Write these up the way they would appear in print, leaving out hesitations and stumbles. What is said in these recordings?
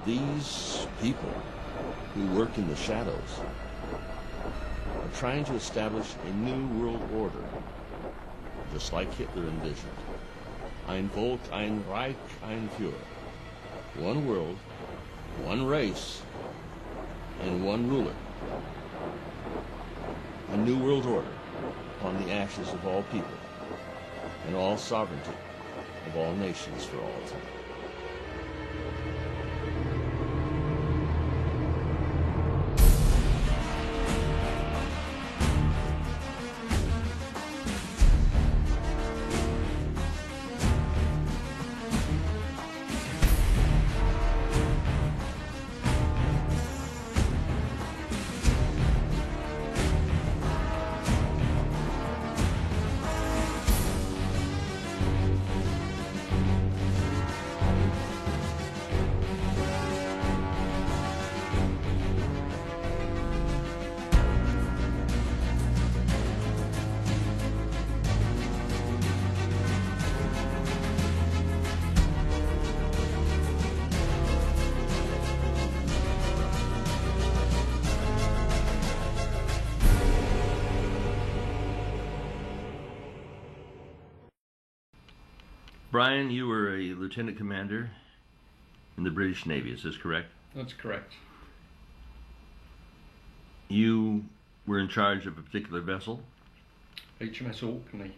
These people who work in the shadows are trying to establish a new world order, just like Hitler envisioned. Ein Volk, ein Reich, ein Führer. One world, one race, and one ruler. A new world order upon the ashes of all people, and all sovereignty of all nations for all time. Brian, you were a lieutenant commander in the British Navy, is this correct? That's correct. You were in charge of a particular vessel? HMS Orkney,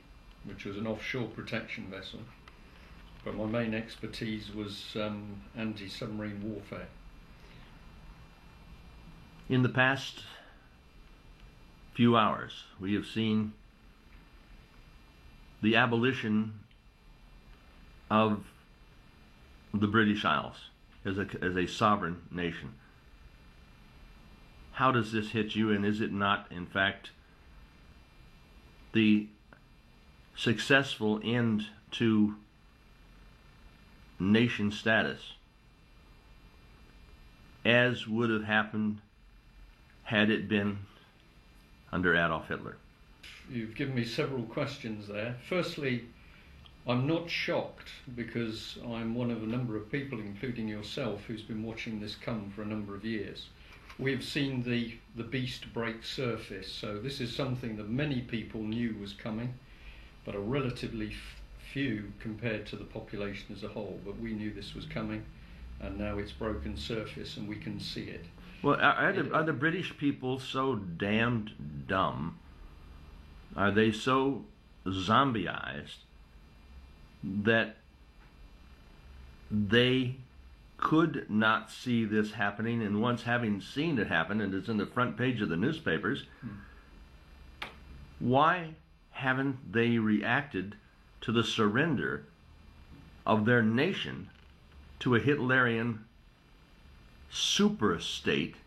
which was an offshore protection vessel. But my main expertise was anti-submarine warfare. In the past few hours, we have seen the abolition of the British Isles as a sovereign nation. How does this hit you, and is it not, in fact, the successful end to nation status, as would have happened had it been under Adolf Hitler? You've given me several questions there. Firstly, I'm not shocked, because I'm one of a number of people, including yourself, who's been watching this come for a number of years. We've seen the beast break surface, so this is something that many people knew was coming, but a relatively few compared to the population as a whole. But we knew this was coming, and now it's broken surface and we can see it. Well, are the British people so damned dumb? Are they so zombieized that they could not see this happening, and once having seen it happen, and it's in the front page of the newspapers, why haven't they reacted to the surrender of their nation to a Hitlerian super state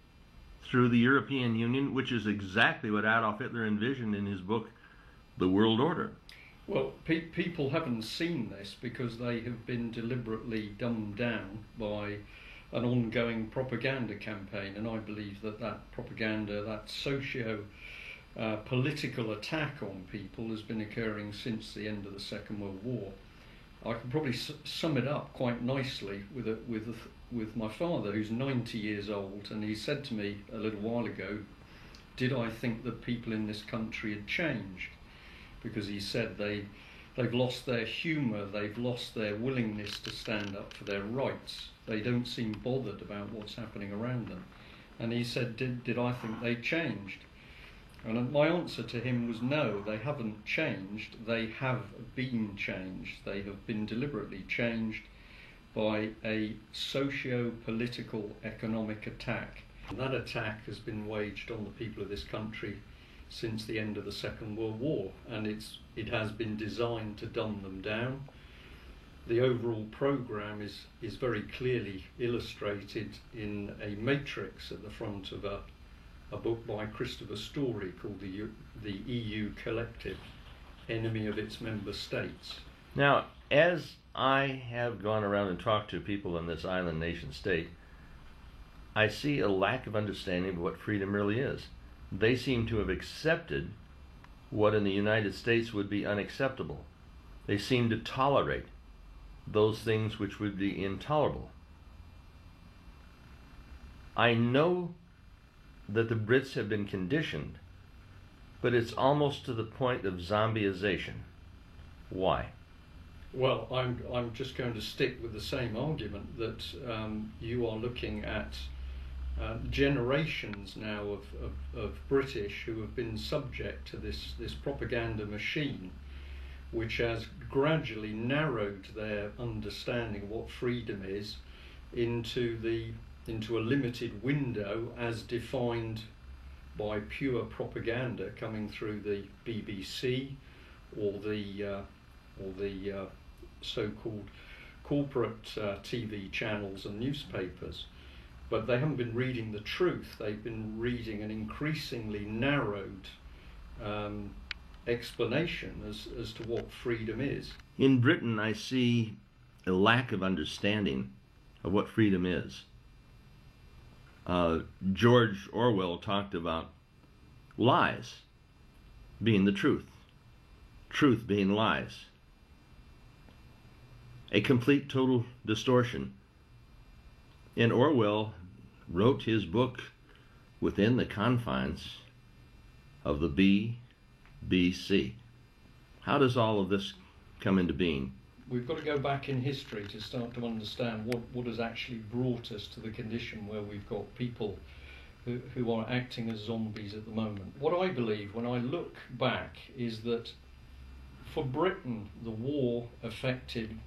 through the European Union, which is exactly what Adolf Hitler envisioned in his book, The World Order? Well, people haven't seen this because they have been deliberately dumbed down by an ongoing propaganda campaign, and I believe that that propaganda, that socio-political attack on people has been occurring since the end of the Second World War. I can probably sum it up quite nicely with my father, who's 90 years old, and he said to me a little while ago, did I think that people in this country had changed? Because he said they've lost their humour, they've lost their willingness to stand up for their rights. They don't seem bothered about what's happening around them. And he said, did I think they changed? And my answer to him was no, they haven't changed, they have been changed. They have been deliberately changed by a socio-political economic attack. And that attack has been waged on the people of this country since the end of the Second World War, and it has been designed to dumb them down. The overall programme is very clearly illustrated in a matrix at the front of a book by Christopher Story called the EU Collective, Enemy of Its Member States. Now, as I have gone around and talked to people in this island nation state, I see a lack of understanding of what freedom really is. They seem to have accepted what in the United States would be unacceptable. They seem to tolerate those things which would be intolerable. I know that the Brits have been conditioned, but it's almost to the point of zombieization. Why? Well, I'm just going to stick with the same argument that you are looking at generations now of British who have been subject to this propaganda machine, which has gradually narrowed their understanding of what freedom is into a limited window as defined by pure propaganda coming through the BBC or the so-called corporate TV channels and newspapers. But they haven't been reading the truth. They've been reading an increasingly narrowed explanation as to what freedom is. In Britain, I see a lack of understanding of what freedom is. George Orwell talked about lies being the truth, truth being lies. A complete, total distortion. And Orwell wrote his book within the confines of the BBC. How does all of this come into being? We've got to go back in history to start to understand what has actually brought us to the condition where we've got people who are acting as zombies at the moment. What I believe when I look back is that for Britain, the war affected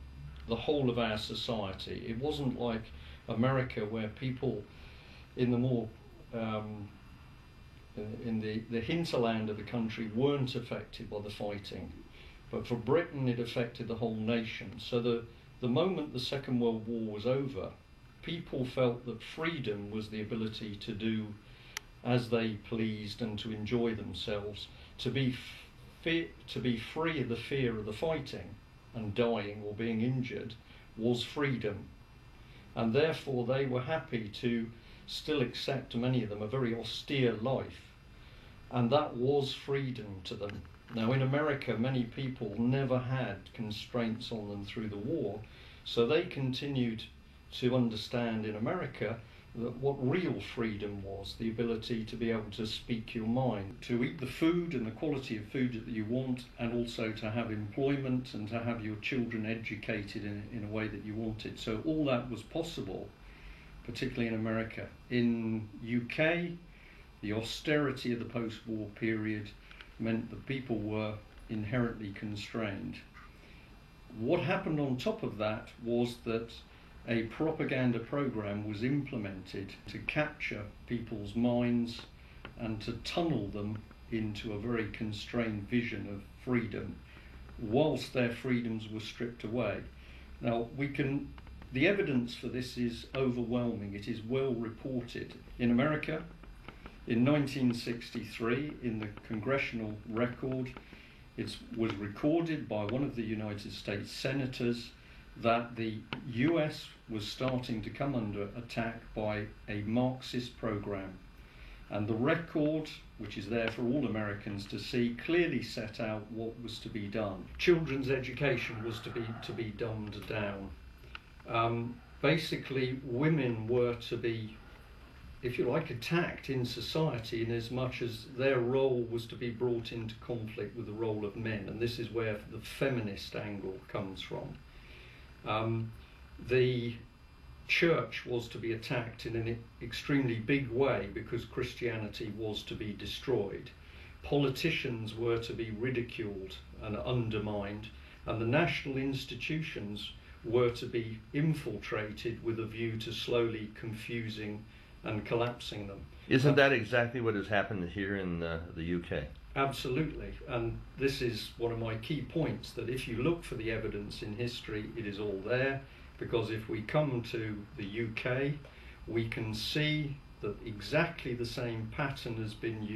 the whole of our society. It wasn't like America, where people in the more in the hinterland of the country weren't affected by the fighting. But for Britain, it affected the whole nation. So the moment the Second World War was over, people felt that freedom was the ability to do as they pleased and to enjoy themselves, to be free of the fear of the fighting and dying or being injured was freedom. And therefore they were happy to still accept, many of them, a very austere life. And that was freedom to them. Now in America, many people never had constraints on them through the war, so they continued to understand in America that what real freedom was, the ability to be able to speak your mind, to eat the food and the quality of food that you want, and also to have employment and to have your children educated in a way that you wanted. So all that was possible, particularly in America. In UK, the austerity of the post-war period meant that people were inherently constrained. What happened on top of that was that a propaganda program was implemented to capture people's minds and to tunnel them into a very constrained vision of freedom, whilst their freedoms were stripped away. Now, the evidence for this is overwhelming. It is well reported. In America, in 1963, in the Congressional Record, it was recorded by one of the United States senators that the US was starting to come under attack by a Marxist program. And the record, which is there for all Americans to see, clearly set out what was to be done. Children's education was to be dumbed down. Basically, women were to be, if you like, attacked in society in as much as their role was to be brought into conflict with the role of men. And this is where the feminist angle comes from. The church was to be attacked in an extremely big way because Christianity was to be destroyed. Politicians were to be ridiculed and undermined, and the national institutions were to be infiltrated with a view to slowly confusing and collapsing them. Isn't that exactly what has happened here in the UK? Absolutely, and this is one of my key points, that if you look for the evidence in history, it is all there, because if we come to the UK, we can see that exactly the same pattern has been used